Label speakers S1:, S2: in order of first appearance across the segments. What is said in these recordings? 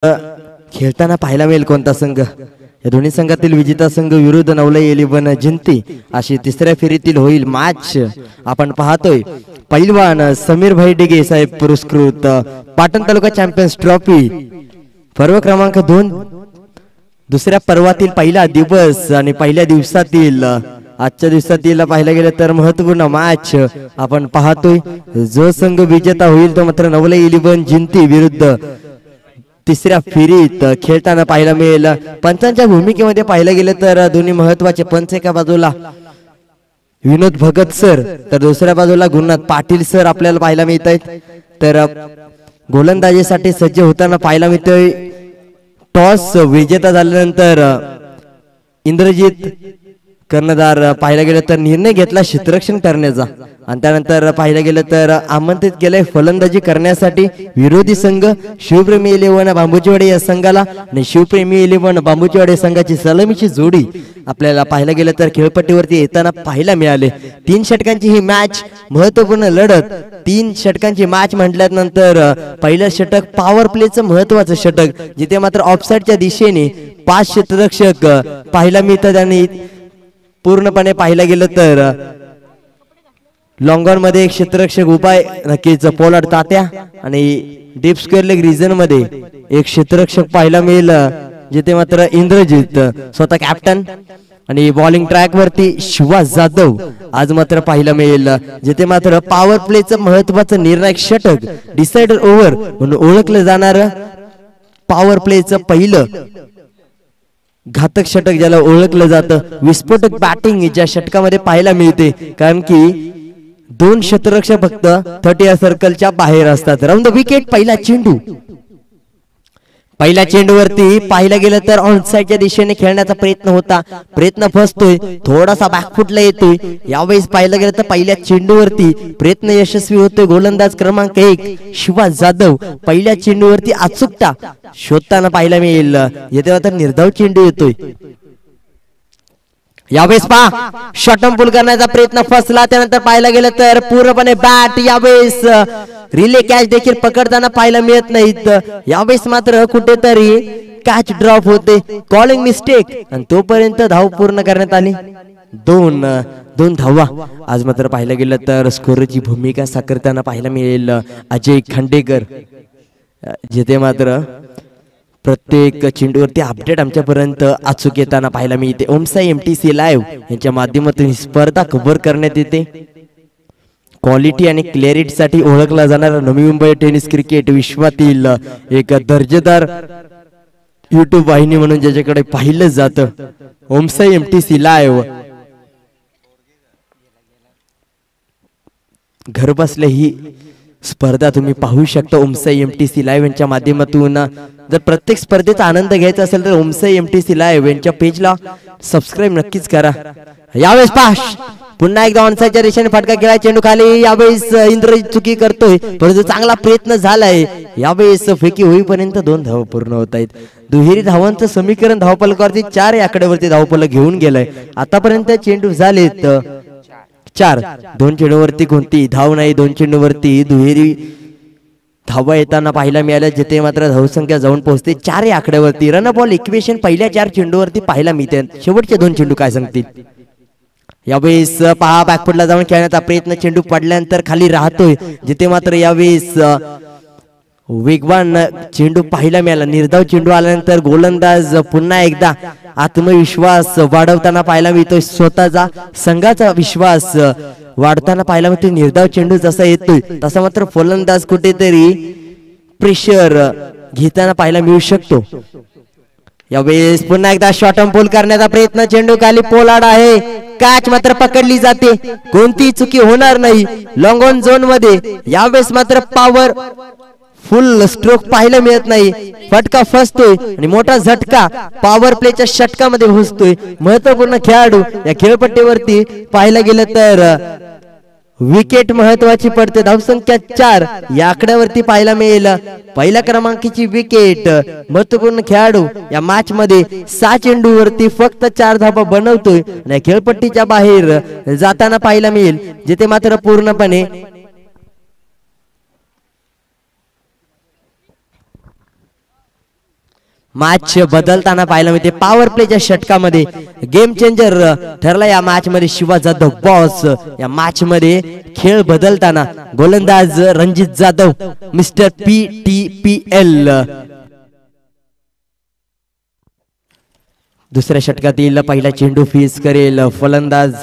S1: खेळताना पाहायला मिळेल कोणता संघ। या दोन्ही संघातील विजेता संघ विरुद्ध नवलाई 11 जिंती अशी तिसऱ्या फेरीतील होईल मॅच। आपण पाहतोय पैलवान समीर भाई डिगे साहेब पुरस्कृत पाटण तालुका चॅम्पियन्स ट्रॉफी पर्व क्रमांक 2 दुसऱ्या पर्वातील पहिला दिवस आणि पहिल्या दिवसातील आजच्या दिवसातील पाहायला गेलं तर महत्त्वपूर्ण मॅच आपण पाहतोय। जो संघ विजेता होईल तो मात्र नवलाई 11 जिंती विरुद्ध तिसऱ्या फेरीत खेळताना पाहायला मिळेल। पंचांच्या भूमिकेमध्ये पाहायला गेलं तर दोन्ही महत्त्वाचे पंच एका बाजूला विनोद भगत सर तर दुसऱ्या बाजूला गुरुनाथ पाटील सर आपल्याला पाहायला मिळत आहेत। तर गोलंदाजीसाठी सज्ज होताना पाहायला मिळतोय टॉस विजेता झाल्यानंतर इंद्रजित कर्णधार पाहायला गेलं तर निर्णय घेतला क्षेत्ररक्षण करण्याचा आणि त्यानंतर पाहायला गेलं तर आमंत्रित केले फलंदाजी करण्यासाठी विरोधी संघ शिवप्रेमी 11 बांबूचीवाडी या संघाला आणि शिवप्रेमी 11 बांबूचीवाडी संघाची सलामीची जोडी आपल्याला पाहायला गेलं तर खेळपट्टीवरती येताना पाहायला मिळाले। 3 षटकांची ही मॅच महत्त्वपूर्ण लढत। 3 षटकांची मॅच म्हटल्यानंतर पहिलं षटक पॉवर प्लेचं महत्त्वाचं षटक जिथे मात्र ऑफसाइडच्या दिशेने 5 क्षेत्ररक्षक पाहायला मिळतात आणि पूर्णपणे पाहायला गेलं तर लॉंगॉन मध्ये एक क्षेत्ररक्षक उपाय नक्कीच पोलार्ड तात्या आणि डीप स्क्वेअर लेग रिजन मध्ये एक क्षेत्ररक्षक पाहायला मिळेल जिथे मात्र इंद्रजित स्वतः कॅप्टन आणि बॉलिंग ट्रॅक वरती शिवाज जाधव आज मात्र पाहायला मिळेल जिथे मात्र पॉवर प्लेचं महत्त्वाचं निर्णायक षटक डिसाइडर ओव्हर म्हणून ओळखलं जाणार पॉवर प्लेचं पहिलं घातक षटक ज्याला ओळखलं जातं विस्फोटक बॅटिंग ज्या षटकामध्ये पाहायला मिळते कारण की 2 क्षेत्ररक्षक फक्त 30 सर्कलच्या बाहेर असतात। राऊंड द विकेट पहिल्या चेंडूवरती पाहायला गेलं तर ऑनसाइडच्या दिशेने खेळण्याचा प्रयत्न फसतोय थोडासा बॅकफुटला येतोय। यावेळेस पाहायला गेलं तर पहिल्या चेंडूवरती प्रयत्न यशस्वी होतोय गोलंदाज क्रमांक 1 शिवाज जाधव पहिल्या चेंडूवरती अचूकता शोधताना पाहायला मिळेल येथे मात्र निर्धाव चेंडू येतोय। यावेळेस पहा शॉर्टम पुल करण्याचा प्रयत्न फसला त्यानंतर पाहायला गेलं तर पूर्णपणे बॅट यावेळेस रिले कॅच देखील पकडताना पाहायला मिळत नाहीत। यावेळेस मात्र कुठेतरी कॅच ड्रॉप होते कॉलिंग मिस्टेक आणि तोपर्यंत धाव पूर्ण करण्यात आली। 2 धावा आज मात्र पाहायला गेलं तर स्कोरची भूमिका साकारताना पाहायला मिळेल अजय खांडेकर जिथे मात्र प्रत्येक चेंडूवरती अपडेट आमच्यापर्यंत अचूक येताना पाहायला मिळते। ओमसाई MTC लाईव्ह यांच्या माध्यमातून ही स्पर्धा कव्हर करण्यात येते। क्वालिटी आणि क्लॅरिटी साठी ओळखला जाणारा नवी मुंबई टेनिस क्रिकेट विश्वातील एक दर्जेदार YouTube वाहिनी म्हणून ज्याच्याकडे पाहिलं जातं ओमसाई MTC लाईव्ह घर बसल्या ही स्पर्धा तुम्ही पाहू शकता ओमसाई MTC लाईव्ह यांच्या माध्यमातून। जर प्रत्येक स्पर्धेचा आनंद घ्यायचा असेल तर ओमसाई MTC लाईव्ह यांच्या पेजला सबस्क्राइब नक्कीच करा। यावेळेस पाश पुन्हा एकदा ऑनसाइडच्या दिशेने फटका केला चेंडू खाली यावेळेस इंद्रजित चुकी करतोय परंतु चांगला प्रयत्न झालाय। यावेळेस फेकी होईपर्यंत 2 धावा पूर्ण होत आहेत। दुहेरी धावांचं समीकरण धावफलकावरती 4 या आकड्यावरती धावफलक घेऊन गेलाय। आतापर्यंत चेंडू झालेत 4 2 चेंडूवरती कोणती धाव नाही 2 चेंडूवरती दुहेरी धावा येताना पाहायला मिळाल्या जिथे मात्र धावसंख्या जाऊन पोहोचते 4 या आकड्यावरती। रन बॉल इक्वेशन पहिल्या 4 चेंडूवरती पाहायला मिळते शेवटचे 2 चेंडू काय सांगतील। यावेळेस पहा बॅकफुटला जाऊन खेळण्याचा प्रयत्न चेंडू पडल्यानंतर खाली राहतोय जिथे मात्र यावेळेस वेगवान चेंडू पाहायला मिळाला निर्धाव चेंडू आल्यानंतर गोलंदाज पुन्हा एकदा आत्मविश्वास वाढवताना पाहायला मिळतोय स्वतःचा संघाचा विश्वास वाढताना पाहायला मिळतोय। निर्धाव चेंडू जसा येतोय तसा मात्र फलंदाज कुठेतरी प्रेशर घेताना पाहायला मिळू शकतो। यावेळेस पुन्हा एकदा शॉर्टम पुल करण्याचा प्रयत्न चेंडू खाली पोलार्ड आहे कॅच मात्र पकडली जाते कोणती चुकी होणार नाही लॉंग ऑन झोन मध्ये। यावेळेस मात्र पॉवर फुल स्ट्रोक पाहायला मिळत नाही फटका फसतोय आणि मोठा झटका पॉवर प्लेच्या षटकामध्ये घुसतोय। महत्त्वपूर्ण खेळाडू या खेळपट्टीवरती पाहायला गेलं तर विकेट महत्वाची पडते धावसंख्या 4 या आकड्यावरती पाहायला मिळेल पहिल्या क्रमांकाची विकेट। महत्त्वपूर्ण खेळाडू या मॅच मध्ये 6 चेंडूवरती फक्त 4 धावा बनवतोय आणि खेळपट्टीच्या बाहेर जाताना पाहायला मिळेल जिथे मात्र पूर्णपणे मॅच बदलताना पाहायला मिळते. पॉवर प्लेच्या षटकामध्ये गेम चेंजर ठरला या मॅच मध्ये शिवा जाधव बॉस. या मॅच मध्ये खेळ बदलताना गोलंदाज रणजित जाधव मिस्टर PTPL. दुसऱ्या षटकातील पहिला चेंडू फीस करेल फलंदाज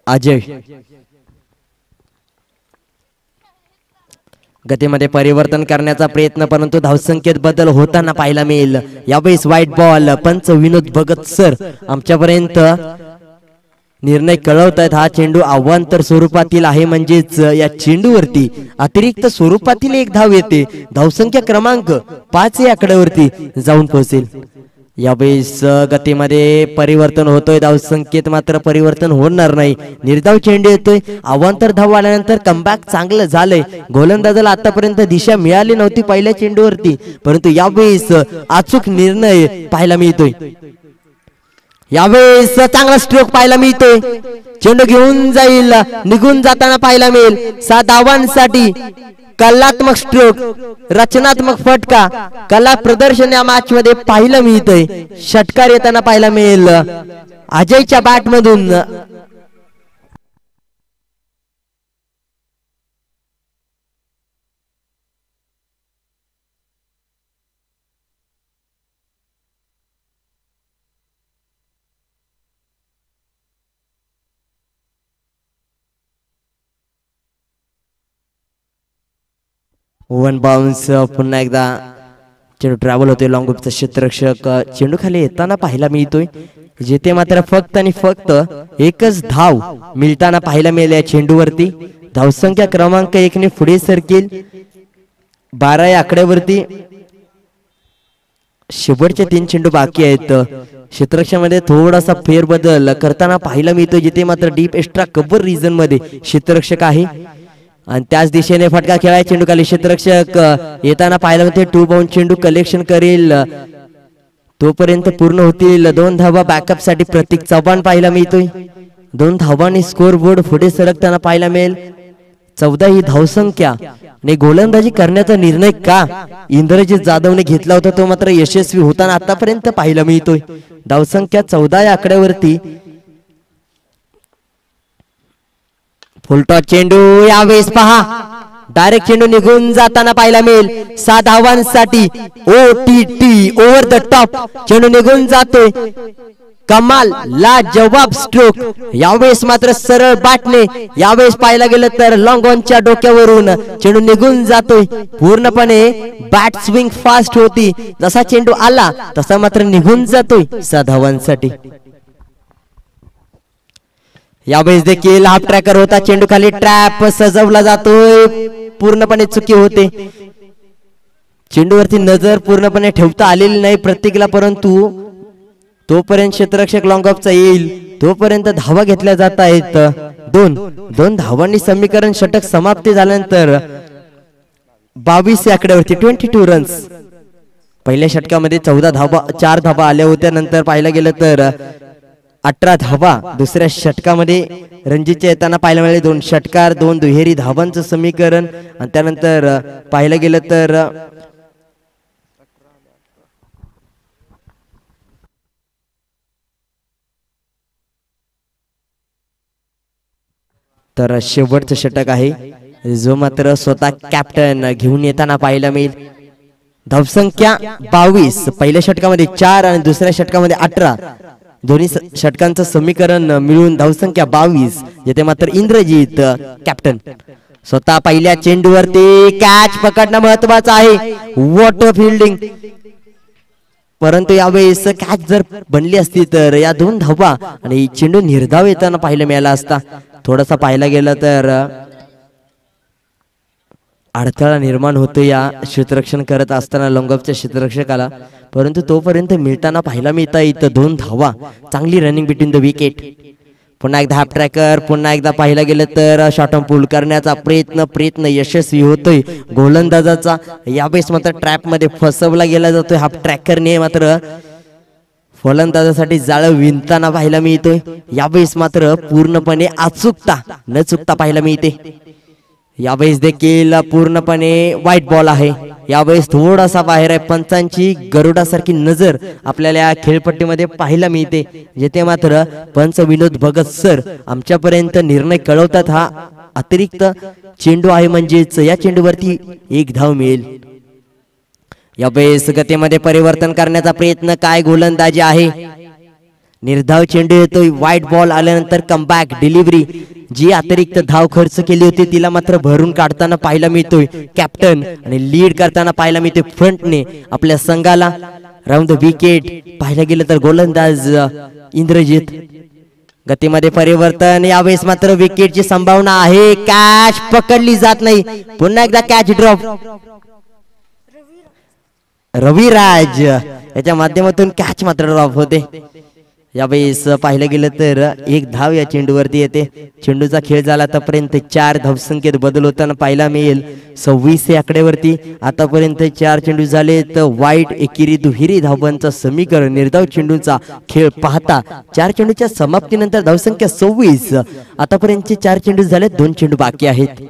S1: अजय. गतीमध्ये परिवर्तन करण्याचा प्रयत्न परंतु धावसंख्येत बदल होताना पाहायला मिळेल. यावेळेस व्हाईट बॉल. पंच विनोद भगत सर आमच्यापर्यंत निर्णय कळवतायत. हा चेंडू आव्हांतर स्वरूपातील आहे म्हणजेच या चेंडूवरती अतिरिक्त स्वरूपातील एक धाव येते. धावसंख्या क्रमांक 5 या आकड्यावरती जाऊन पोहोचेल. यावेळेस गतीमध्ये परिवर्तन होतोय. धावसंख्येत मात्र परिवर्तन होणार नाही. निर्धाव चेंडू येतोय. अवांतर धाव आल्यानंतर कमबॅक चांगलं झालंय. गोलंदाजाला आतापर्यंत दिशा मिळाली नव्हती पहिल्या चेंडूवरती परंतु यावेळेस अचूक निर्णय पाहायला मिळतोय. यावेळेस चांगला स्ट्रोक पाहायला मिळतोय. चेंडू घेऊन जाईल. निघून जाताना पाहायला मिळेल. 7 धावांसाठी कलात्मक स्ट्रोक रचनात्मक फटका कला प्रदर्शन या मॅच मध्ये पाहायला मिळतंय. षटकार येताना पाहायला मिळेल अजयच्या बॅट मधून. One bounce. पुन्हा एकदा चेंडू ट्रॅव्हल होतोय. लॉंग ऑफचा क्षेत्ररक्षक चेंडू खाली येताना पाहायला मिळतोय. जिथे मात्र फक्त आणि फक्त एकच धाव मिळताना पाहायला मिळेल या चेंडूवरती. धावसंख्या क्रमांक 1 ने पुढे सरकेल 12 या आकड्यावरती. शेवटचे 3 चेंडू बाकी आहेत. क्षेत्ररक्षणामध्ये थोडासा फेरबदल करताना पाहायला मिळतोय. जिथे मात्र डीप एक्स्ट्रा कव्हर रिजन मध्ये क्षेत्ररक्षक आहे आणि त्याच दिशेने फटका खेळाय. चेंडू खाली क्षेत्ररक्षक येताना पाहायला मिळते. 2 बाउंड चेंडू कलेक्शन करेल तोपर्यंत पूर्ण होतील 2 धावा. बॅकअप साठी प्रतीक चव्हाण पाहायला मिळतोय. 2 धावांनी स्कोर बोर्ड पुढे सरकताना पाहायला मिळेल. 14 ही धावसंख्या आणि गोलंदाजी करण्याचा निर्णय का इंद्रजित जाधवने घेतला होता तो मात्र यशस्वी होताना आतापर्यंत पाहायला मिळतोय. धावसंख्या 14 या आकड्यावरती. फुलटॉस चेंडू. यावेळेस पहा डायरेक्ट चेंडू निघून जाताना पाहायला मिळेल. 7 धावांसाठी OTT ओव्हर द टॉप. चेंडू निघून जातोय. कमाल ला जवाब स्ट्रोक. यावेळेस मात्र सरळ बॅटने. यावेळेस पाहायला गेलं तर लॉंग ऑनच्या डोक्यावरून चेंडू निघून जातोय. पूर्णपणे बॅट स्विंग फास्ट होती. जसा चेंडू आला तसा मात्र निघून जातोय 6 धावांसाठी. यावेळेस देखील हाफ ट्रॅकर होता. चेंडू खाली ट्रॅप सजवला जातोय. पूर्णपणे चुकी होते. चेंडूवरती नजर पूर्णपणे ठेवता आलेली नाही प्रत्येकाला परंतु तोपर्यंत क्षेत्ररक्षक लॉंग ऑफचा येईल तोपर्यंत धावा घेतल्या जात आहेत. 2 धावांनी समीकरण षटक समाप्ती झाल्यानंतर 22 या आकड्यावरती 22 रन्स. पहिल्या षटकामध्ये 14 धावा 4 धावा आल्या होत्या. नंतर पाहायला गेलं तर 18 धावा दुसऱ्या षटकामध्ये रणजीतच्या येताना पाहायला मिळाले. 2 षटकार 2 दुहेरी धावांचं समीकरण आणि त्यानंतर पाहायला गेलं तर शेवटचं षटक आहे जो मात्र स्वतः कॅप्टन घेऊन येताना पाहायला मिळेल. धावसंख्या 22 पहिल्या षटकामध्ये 4 आणि दुसऱ्या षटकामध्ये 18 दोन्ही षटकांचं समीकरण मिळून धावसंख्या 22. येथे मात्र इंद्रजीत कॅप्टन स्वतः पहिल्या चेंडूवरती कॅच पकडणं महत्वाचं आहे. वॉटर फिल्डिंग परंतु यावेळेस कॅच जर बनली असती तर या 2 धावा आणि चेंडू निर्धाव येताना पाहायला मिळाला असता. थोडासा पाहायला गेलं तर अडथळा निर्माण होतो या क्षेत्ररक्षण करत असताना लॉंगऑफच्या क्षेत्ररक्षकाला परंतु तोपर्यंत मिळताना पाहायला मिळता इथं 2 धावा. चांगली रनिंग बिटवीन द विकेट. पुन्हा एकदा हाफ ट्रॅकर. पुन्हा एकदा पाहायला गेलं तर शॉर्ट पूल करण्याचा प्रयत्न यशस्वी होतोय गोलंदाजाचा. यावेळेस मात्र ट्रॅप मध्ये फसवला गेला जातोय हाफ ट्रॅकरने. मात्र फलंदाजासाठी जाळं विणताना पाहायला मिळतोय. यावेळेस मात्र पूर्णपणे अचूकता न चुकता पाहायला मिळते. यावेळेस देखील पूर्णपणे व्हाईट बॉल आहे. यावेळेस थोडासा बाहेर आहे. पंचांची गरुडासारखी नजर आपल्याला या खेळपट्टीमध्ये पाहायला मिळते, जेथे मात्र पंच विनोद भगत सर आमच्यापर्यंत निर्णय कळवतात. हा अतिरिक्त चेंडू आहे, म्हणजेच या चेंडूवरती एक धाव मिळेल. यावेळेस गतीमध्ये परिवर्तन करण्याचा प्रयत्न, काय गोलंदाजी आहे. निर्धाव चेंडू येतोय. व्हाईट बॉल आल्यानंतर कमबॅक डिलिव्हरी, जी अतिरिक्त धाव खर्च केली होती तिला मात्र भरून काढताना पाहायला मिळतोय कॅप्टन, आणि लीड करताना पाहायला मिळतोय फ्रंटने आपल्या संघाला. राऊंड द विकेट पाहायला गेलं तर गोलंदाज इंद्रजित. गतीमध्ये परिवर्तन, यावेळेस मात्र विकेटची संभावना आहे. कॅच पकडली जात नाही. पुन्हा एकदा कॅच ड्रॉप. रविराज याच्या माध्यमातून कॅच मात्र ड्रॉप होते. यावेळेस पाहिलं गेलं तर एक धाव या चेंडूवरती येते. चेंडूचा खेळ झाला आतापर्यंत 4 धावसंख्येत बदल होताना पाहायला मिळेल. 26 या आकड्यावरती आतापर्यंत 4 चेंडू झाले तर वाईट एकेरी दुहेरी धावांचं समीकरण. निर्धाव चेंडूचा खेळ पाहता 4 चेंडूच्या समाप्तीनंतर धावसंख्या 26. आतापर्यंतचे 4 चेंडू झाले, 2 चेंडू बाकी आहेत.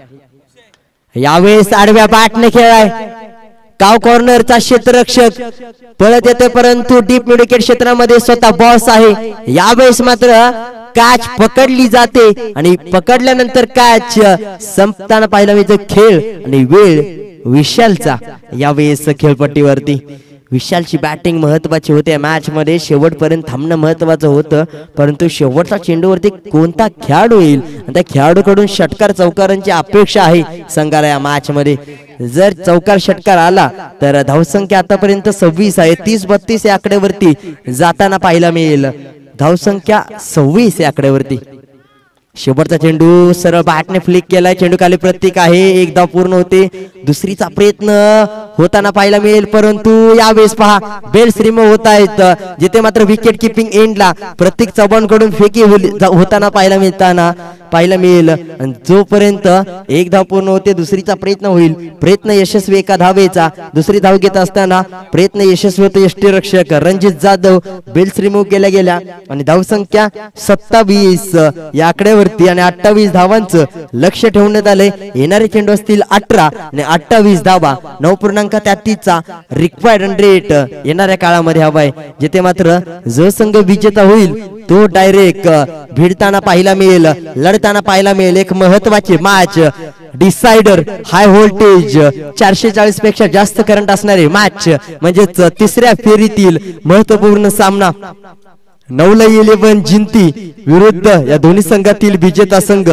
S1: यावेळेस आडव्या बॅटने खेळाय. काव कॉर्नरचा क्षेत्ररक्षक पळत येते, परंतु डीप मिड विकेट क्षेत्रामध्ये स्वतः बॉस आहे. यावेळेस मात्र कॅच पकडली जाते आणि पकडल्यानंतर कॅच संपताना पाहायला मिळतो खेळ आणि वेळ विशालचा. यावेळेस खेळपट्टीवरती विशालची बॅटिंग महत्वाची होते. मॅच मध्ये शेवटपर्यंत थांबणं महत्वाचं होतं, परंतु शेवटच्या चेंडूवरती कोणता खेळाडू येईल आणि त्या खेळाडूकडून षटकार चौकारांची अपेक्षा आहे संघाला या मॅच मध्ये. जर चौकार षटकार आला तर धावसंख्या आतापर्यंत 26 आहे. 30-32 या आकड्यावरती जाताना पाहायला मिळेल. धावसंख्या 26 या आकड्यावरती. शेवटचा चेंडू सरळ बॅटने फ्लिक केलाय. चेंडू खाली प्रतीक आहे. एक धाव पूर्ण होते. दुसरीचा प्रयत्न होताना पाहायला मिळेल, परंतु यावेळेस पहा बेल्स रिमूव्ह होत आहेत, जिथे मात्र विकेट किपिंग एंडला प्रतीक चव्हाण कडून फेकी होताना पाहायला मिळेल. आणि जोपर्यंत एक धाव पूर्ण होते दुसरीचा प्रयत्न होईल. प्रयत्न यशस्वी, एका धावेचा. दुसरी धाव घेत असताना प्रयत्न यशस्वी होतो. यष्टीरक्षक रणजित जाधव बेल्स रिमूव्ह केल्या गेल्या आणि धावसंख्या 27 या आकड्यावरती आणि 28 धावांचं लक्ष ठेवण्यात आले. येणारे चेंडू असतील 18 आणि 28 धावा. 9.33 चा रिक्वायर्ड रन रेट येणाऱ्या काळामध्ये हवाय, जिथे मात्र जो संघ विजेता होईल तो डायरेक्ट भिडताना पाहायला मिळेल, लढताना पाहायला मिळेल. एक महत्वाची मॅच डिसाइडर, हाय व्होल्टेज 440 पेक्षा जास्त करंट असणारे मॅच, म्हणजेच तिसऱ्या फेरीतील महत्वपूर्ण सामना. 9-11 जिंती विरुद्ध या दोन्ही संघातील विजेता संघ.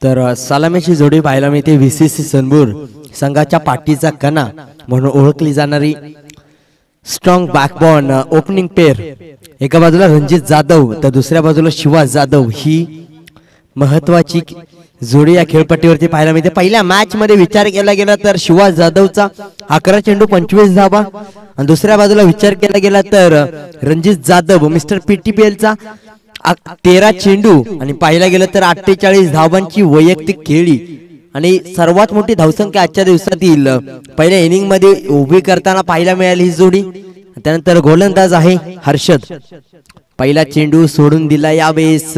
S1: तर सलामीची जोडी पाहायला मिळते. VCC सनबूर संघाच्या पाठीचा कणा म्हणून ओळखली जाणारी स्ट्रॉंग बॅकबोन ओपनिंग पेअर. एका बाजूला रणजित जाधव तर दुसऱ्या बाजूला शिवा जाधव. ही महत्वाची जोडी या खेळपट्टीवरती पाहायला मिळते. पहिल्या मॅच मध्ये विचार केला गेला तर शिवाज जाधवचा 11 चेंडू 25 धावा आणि दुसऱ्या बाजूला विचार केला गेला तर रणजित जाधव मिस्टर PTPL चा 13 चेंडू आणि पाहायला गेलं तर 48 धावांची वैयक्तिक खेळी आणि सर्वात मोठी धावसंख्या आजच्या दिवसातील पहिल्या इनिंग मध्ये उभी करताना पाहायला मिळाली ही जोडी. त्यानंतर गोलंदाज आहे हर्षद. पहिला चेंडू सोडून दिला. यावेळेस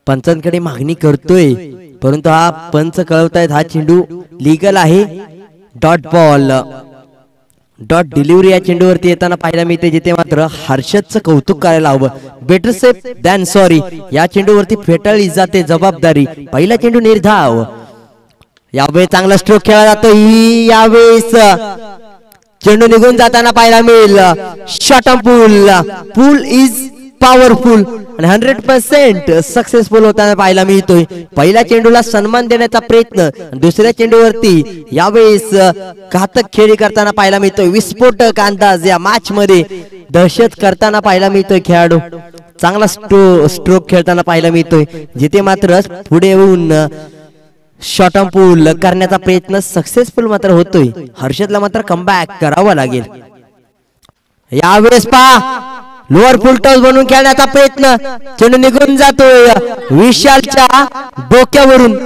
S1: पंचांकडे मागणी करतोय परंतु हा पंच कळवतायत हा चेंडू लीगल आहे. डॉट बॉल डॉट डिलिव्हरी या चेंडूवरती येताना पाहायला मिळते जिथे मात्र हर्षदचं कौतुक करायला हवं. Better safe than sorry. या चेंडूवरती फेटाळली जाते जबाबदारी. पहिला चेंडू निर्धाव. यावेळेस चांगला स्ट्रोक खेळला जातो. यावेळेस चेंडू निघून जाताना पाहायला मिळेल shot on pool. Pool is powerful आणि 100% सक्सेसफुल होताना पाहायला मिळतोय. पहिल्या चेंडूला सन्मान देण्याचा प्रयत्न, दुसऱ्या चेंडूवरती यावेळेस घातक खेळी करताना पाहायला मिळतोय. विस्फोटक अंदाज या मॅच मध्ये दहशत करताना पाहायला मिळतोय खेळाडू. चांगला स्ट्रोक खेळताना पाहायला मिळतोय जिथे मात्र पुढे येऊन शॉट ऑन पूल करण्याचा प्रयत्न सक्सेसफुल मात्र होतोय. हर्षदला मात्र कमबॅक करावा लागेल. यावेळेस पहा लोअर फुल टॉस बनवून खेळण्याचा प्रयत्न. चेंडू निघून जातोय विशालच्या डोक्यावरून.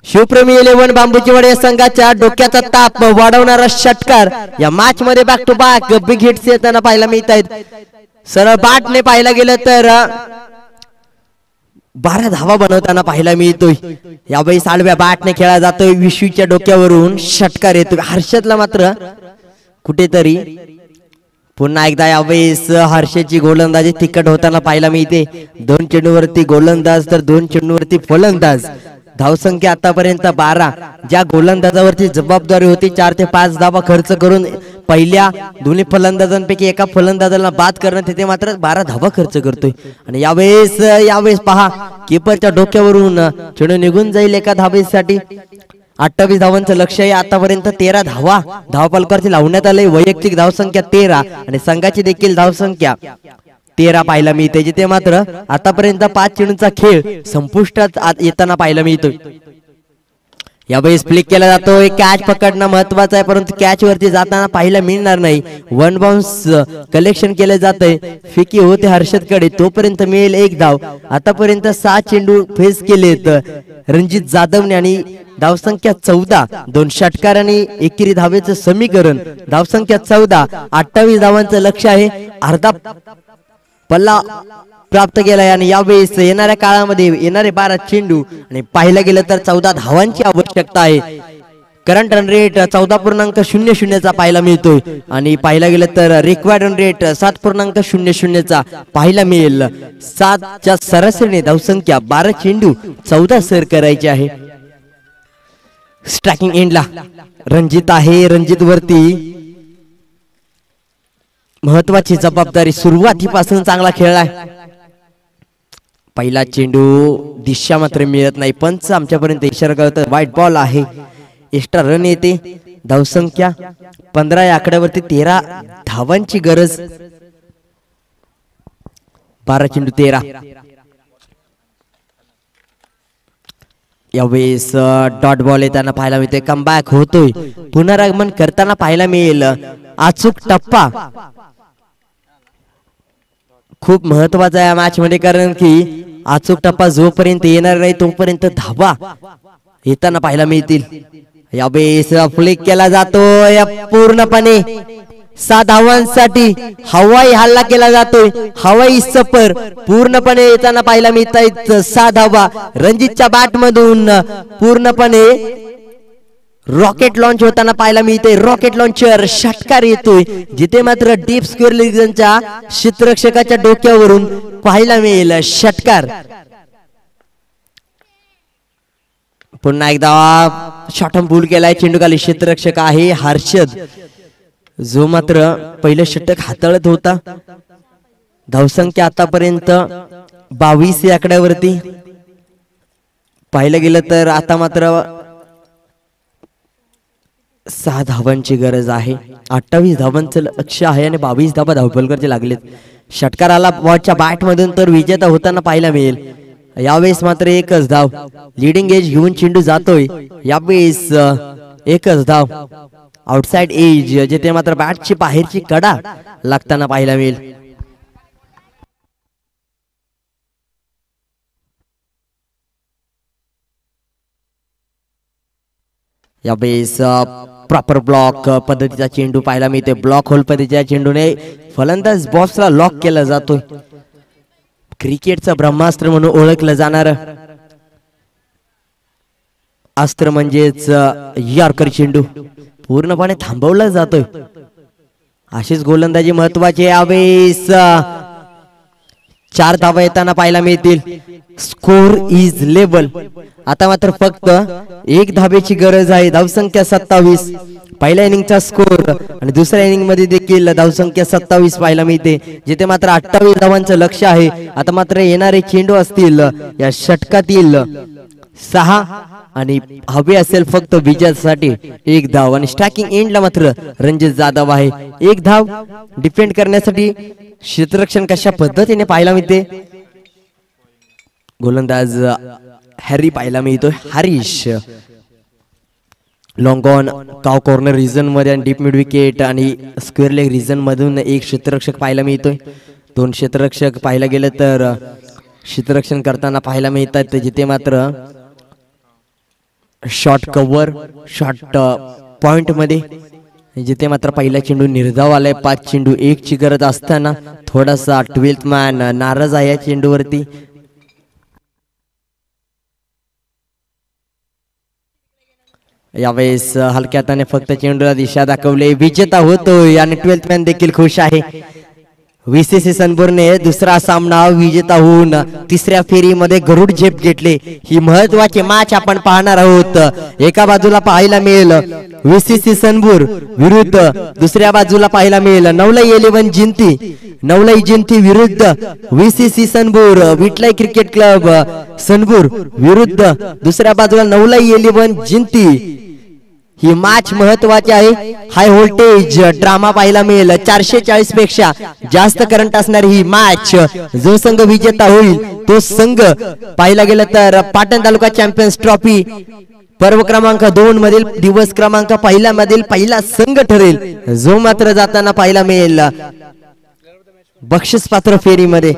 S1: शिवप्रेमी 11 बांबूचीवाडी संघाच्या डोक्याचा ताप वाढवणारा षटकार या मॅच मध्ये back to back big hits येताना पाहायला मिळत आहेत. सरळ बॅटने पाहायला गेलं तर 12 धावा बनवताना पाहायला मिळतोय. यावेळी आडव्या बॅटने खेळला जातोय. विश्वीच्या डोक्यावरून षटकार येतोय. हर्षदला मात्र कुठेतरी पुन्हा एकदा यावेळेस हर्षदची गोलंदाजी तिखट होताना पाहायला मिळते. 2 चेंडूवरती गोलंदाज तर 2 चेंडूवरती फलंदाज. धावसंख्या आतापर्यंत 12. ज्या गोलंदाजावरती जबाबदारी होती 4 ते 5 धावा खर्च करून पहिल्या दोन्ही फलंदाजांपैकी एका फलंदाजाला बाद करणं, तिथे मात्र 12 धावा खर्च करतोय. आणि यावेळेस पहा कीपरच्या डोक्यावरून चेंडू निघून जाईल एका धावेसाठी. 28 धावांचं लक्ष आहे. आतापर्यंत 13 धावा धावफलकावरती लावण्यात आले. वैयक्तिक धावसंख्या 13 आणि संघाची देखील धावसंख्या 13 पाहायला मिळते. जिथे मात्र आतापर्यंत 5 चेंडूंचा खेळ संपुष्टात येताना पाहायला मिळतोय. यावेळेस फ्लिक केला जातोय. कॅच पकडणं महत्वाचं आहे परंतु कॅच वरती जाताना पाहायला मिळणार नाही. 1 बाउन्स कलेक्शन केलं जातंय. फिकी होते हर्षदकडे तोपर्यंत मिळेल 1 धाव. आतापर्यंत 6 चेंडू फेस केलेत रणजित जाधवने आणि धावसंख्या 14. 2 षटकार आणि एकेरी धावेचं समीकरण. धावसंख्या 14. 28 धावांचं लक्ष आहे. अर्धा पल्ला प्राप्त केलाय आणि यावेळेस येणाऱ्या काळामध्ये येणारे 12 चेंडू आणि पाहायला गेलं तर 14 धावांची आवश्यकता आहे. करंट रन रेट 14.00 चा पाहायला मिळतोय आणि पाहायला गेलं तर रिक्वायर्ड रन रेट 7.00 चा पाहायला मिळेल. 7च्या सरासरीने धावसंख्या 12 चेंडू 14 सर करायची आहे. स्ट्रायकिंग एंडला रणजित आहे. रणजित वरती महत्वाची जबाबदारी. सुरुवातीपासून चांगला खेळलाय. पहिला चेंडू दिशा मात्र मिळत नाही. पंच आमच्यापर्यंत इशारा करतात व्हाईट बॉल आहे. एक्स्ट्रा रन येते. धावसंख्या 15 या आकड्यावरती 13 धावांची गरज. 12 चेंडू 13. यावेळेस डॉट बॉल येताना पाहायला मिळते. कमबॅक होतोय. पुनरागमन करताना पाहायला मिळेल. अचूक टप्पा खूप महत्वाचा आहे या मॅच मध्ये कारण की अचूक टप्पा जोपर्यंत येणार नाही तोपर्यंत धावा येताना पाहायला मिळतील. यावेळेस फ्लिक केला जातोय पूर्णपणे 6 धावांसाठी. हवाई हल्ला केला जातोय. हवाई सफर पूर्णपणे येताना पाहायला मिळत आहेत. 6 धावा रणजितच्या बॅट मधून पूर्णपणे रॉकेट लॉन्च होताना पाहायला मिळते. रॉकेट लॉन्चर षटकार येतोय जिथे मात्र डीप स्क्वेअर लिगनच्या क्षेत्ररक्षकाच्या डोक्यावरून पाहायला मिळेल षटकार. पुन्हा एकदा शॉट ऑन पूल केलाय. चेंडू खाली क्षेत्ररक्षक आहे हर्षद जो मात्र पहिलं षटक हाताळत होता. धावसंख्या आतापर्यंत 22 या आकड्यावरती पाहिलं गेलं तर आता मात्र 6 धावांची गरज आहे. 28 धावांचं लक्ष आहे आणि 22 धावा धावफलकाचे लागलेत. षटकाराला बॉलच्या बॅट मधून तर विजेता होताना पाहायला मिळेल. यावेळेस मात्र एकच धाव, लीडिंग एज घेऊन चेंडू जातोय. यावेळेस एकच धाव, आउटसाइड एज, जिथे मात्र बॅटची बाहेरची कडा लागताना पाहायला मिळेल. यावेळेस प्रॉपर ब्लॉक पद्धतीचा चेंडू पाहायला मिळते. ब्लॉक होल पद्धतीच्या चेंडूने फलंदाज बॉक्सला लॉक केला जातोय. क्रिकेटचं ब्रह्मास्त्र म्हणून ओळखलं जाणार अस्त्र म्हणजेच यॉर्कर चेंडू पूर्णपणे थांबवला जातोय. अशीच गोलंदाजी महत्वाची. यावेळेस 4 धावा येताना पाहायला मिळतील. Score is level. आता मात्र फक्त 1 धावेची गरज आहे. धावसंख्या 27. पहिल्या इनिंगचा स्कोर आणि दुसऱ्या इनिंग मध्ये देखील धावसंख्या 27 पाहायला मिळते, जिथे मात्र 28 धावांचं लक्ष आहे. आता मात्र येणारे चेंडू असतील या षटकातील 6 आणि हवे असेल फक्त विजयासाठी 1 धाव. आणि स्ट्रायकिंग एंडला मात्र रणजित जाधव आहे. 1 धाव डिफेंड करण्यासाठी क्षेत्ररक्षण कशा पद्धतीने पाहायला मिळते. गोलंदाज हॅरी पाहायला मिळतोय. हरीश लॉंग ऑन काव कॉर्नर रिजन मध्ये आणि डीप मिड विकेट आणि स्क्वेअर लेग रिजन मधून 1 क्षेत्ररक्षक पाहायला मिळतोय. 2 क्षेत्ररक्षक पाहायला गेले तर क्षेत्ररक्षण करताना पाहायला मिळतात, जिथे मात्र शॉर्ट कव्हर शॉर्ट पॉइंट मध्ये, जिथे मात्र पहिला चेंडू निर्धाव आलाय. 5 चेंडू 1 ची गरज असताना थोडासा 12th मॅन नाराज आहे या चेंडूवरती. यावेळेस हलक्या हाताने फक्त चेंडूला दिशा दाखवली. विजेता होतोय आणि 12th मॅन देखील खुश आहे. VCC सनपूरने दुसरा सामना विजेता होऊन तिसऱ्या फेरीमध्ये गरुड झेप घेतले. ही महत्वाची मॅच आपण पाहणार आहोत. एका बाजूला पाहायला मिळेल VCC सनपूर विरुद्ध, दुसऱ्या बाजूला पाहायला मिळेल नवलाई 11 जिंती. नवलाई जिंती विरुद्ध VCC सनपूर, विटलाई क्रिकेट क्लब सनपूर विरुद्ध दुसऱ्या बाजूला नवलाई 11 जिंती. ही मॅच महत्वाची आहे. हाय व्होल्टेज ड्रामा पाहायला मिळेल. 440 पेक्षा जास्त करंट असणारी ही मॅच. जो संघ विजेता होईल तो संघ पाहायला गेलं तर पाटण तालुका चॅम्पियन्स ट्रॉफी पर्व क्रमांक 2 मधील दिवस क्रमांक पहिला मधील पहिला संघ ठरेल, जो मात्र जाताना पाहायला मिळेल बक्षीस पात्र फेरीमध्ये.